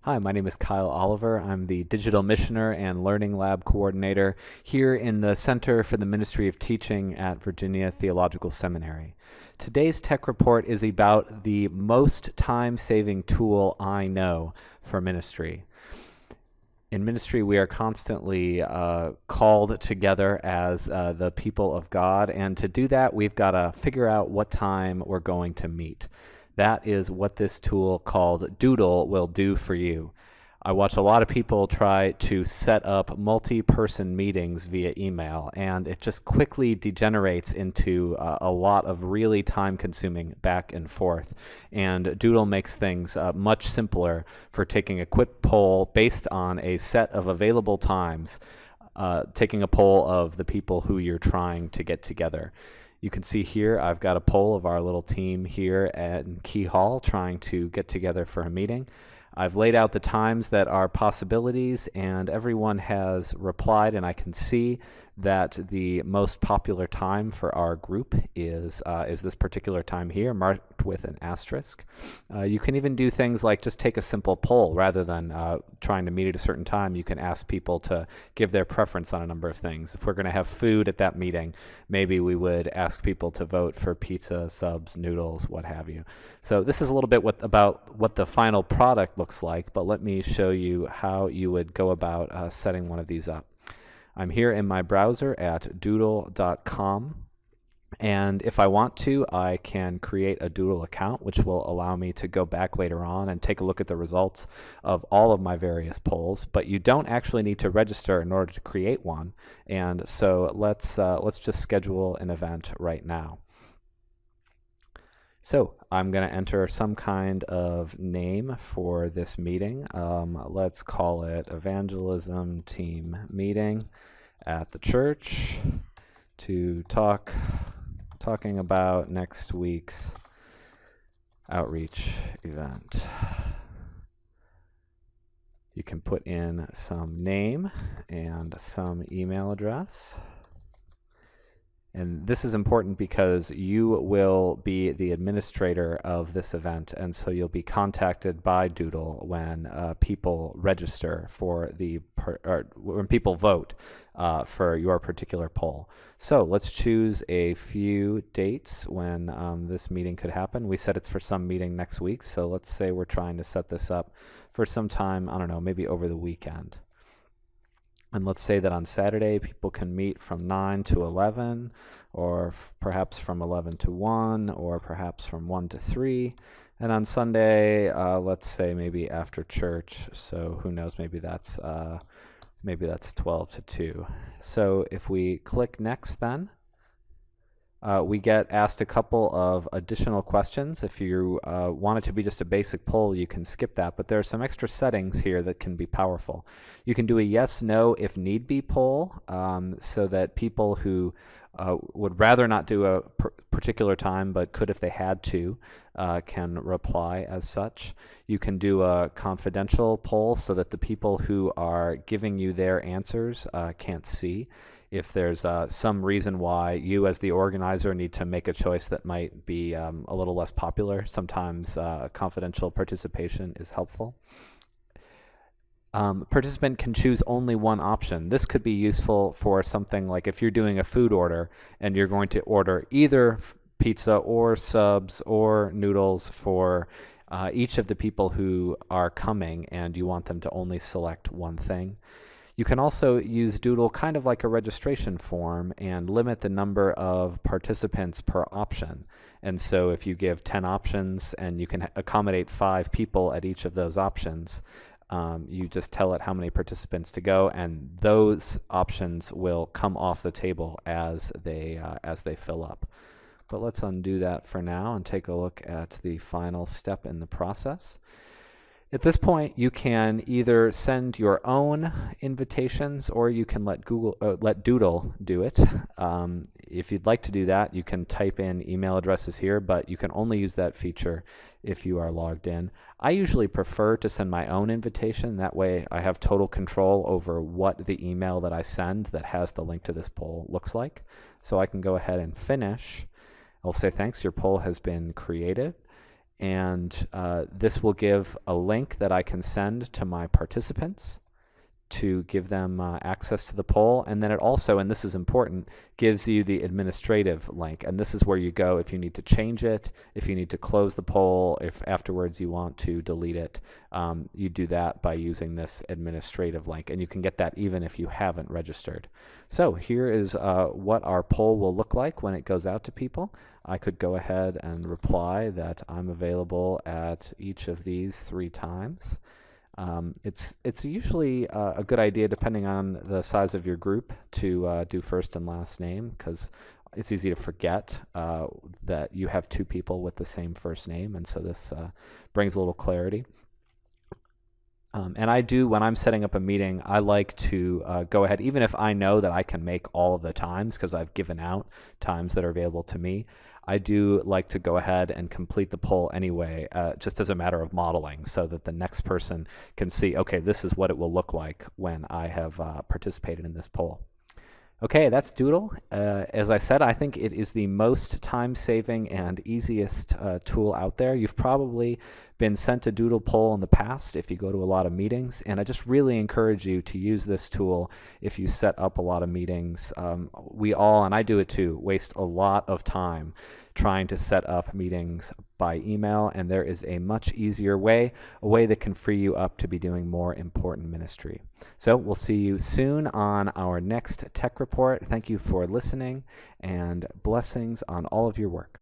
Hi, my name is Kyle Oliver. I'm the Digital Missioner and Learning Lab Coordinator here in the Center for the Ministry of Teaching at Virginia Theological Seminary. Today's tech report is about the most time-saving tool I know for ministry. In ministry, we are constantly called together as the people of God, and to do that, we've got to figure out what time we're going to meet. That is what this tool called Doodle will do for you. I watch a lot of people try to set up multi-person meetings via email, and it just quickly degenerates into a lot of really time-consuming back and forth. And Doodle makes things much simpler for taking a quick poll based on a set of available times, taking a poll of the people who you're trying to get together. You can see here I've got a poll of our little team here at Key Hall trying to get together for a meeting. I've laid out the times that are possibilities, and everyone has replied, and I can see that the most popular time for our group is this particular time here, marked with an asterisk. You can even do things like just take a simple poll rather than trying to meet at a certain time. You can ask people to give their preference on a number of things. If we're going to have food at that meeting, maybe we would ask people to vote for pizza, subs, noodles, what have you. So this is a little bit about what the final product looks like, but let me show you how you would go about setting one of these up. I'm here in my browser at doodle.com, and if I want to, I can create a Doodle account, which will allow me to go back later on and take a look at the results of all of my various polls. But you don't actually need to register in order to create one, and so let's just schedule an event right now. So I'm going to enter some kind of name for this meeting. Let's call it Evangelism Team Meeting at the church to talking about next week's outreach event. You can put in some name and some email address. And this is important because you will be the administrator of this event, and so you'll be contacted by Doodle when people register for when people vote for your particular poll. So let's choose a few dates when this meeting could happen. We said it's for some meeting next week, so let's say we're trying to set this up for some time, I don't know, maybe over the weekend. And let's say that on Saturday, people can meet from 9 to 11, or perhaps from 11 to 1, or perhaps from 1 to 3. And on Sunday, let's say maybe after church. So who knows, maybe that's 12 to 2. So if we click next then, we get asked a couple of additional questions. If you want it to be just a basic poll, you can skip that, but there are some extra settings here that can be powerful. You can do a yes, no, if need be poll, so that people who would rather not do a particular time but could if they had to can reply as such. You can do a confidential poll so that the people who are giving you their answers can't see. If there's some reason why you as the organizer need to make a choice that might be a little less popular, sometimes confidential participation is helpful. Participant can choose only one option. This could be useful for something like if you're doing a food order and you're going to order either pizza or subs or noodles for each of the people who are coming, and you want them to only select one thing. You can also use Doodle kind of like a registration form and limit the number of participants per option. And so if you give 10 options and you can accommodate 5 people at each of those options, you just tell it how many participants to go, and those options will come off the table as they fill up. But let's undo that for now and take a look at the final step in the process. At this point, you can either send your own invitations or you can let Doodle do it. If you'd like to do that, you can type in email addresses here, but you can only use that feature if you are logged in. I usually prefer to send my own invitation. That way I have total control over what the email that I send that has the link to this poll looks like. So I can go ahead and finish. I'll say thanks, your poll has been created. and this will give a link that I can send to my participants to give them access to the poll. And then it also, and this is important, gives you the administrative link. And this is where you go if you need to change it, if you need to close the poll, if afterwards you want to delete it. You do that by using this administrative link. And you can get that even if you haven't registered. So here is what our poll will look like when it goes out to people. I could go ahead and reply that I'm available at each of these 3 times. It's usually a good idea, depending on the size of your group, to do first and last name, because it's easy to forget that you have 2 people with the same first name, and so this brings a little clarity. And I do, when I'm setting up a meeting, I like to go ahead, even if I know that I can make all of the times because I've given out times that are available to me, I do like to go ahead and complete the poll anyway, just as a matter of modeling, so that the next person can see, okay, this is what it will look like when I have participated in this poll. Okay, that's Doodle. As I said, I think it is the most time-saving and easiest tool out there. You've probably been sent a Doodle poll in the past if you go to a lot of meetings, and I just really encourage you to use this tool if you set up a lot of meetings. We all, and I do it too, waste a lot of time trying to set up meetings by email, and there is a much easier way, a way that can free you up to be doing more important ministry. So we'll see you soon on our next tech report. Thank you for listening, and blessings on all of your work.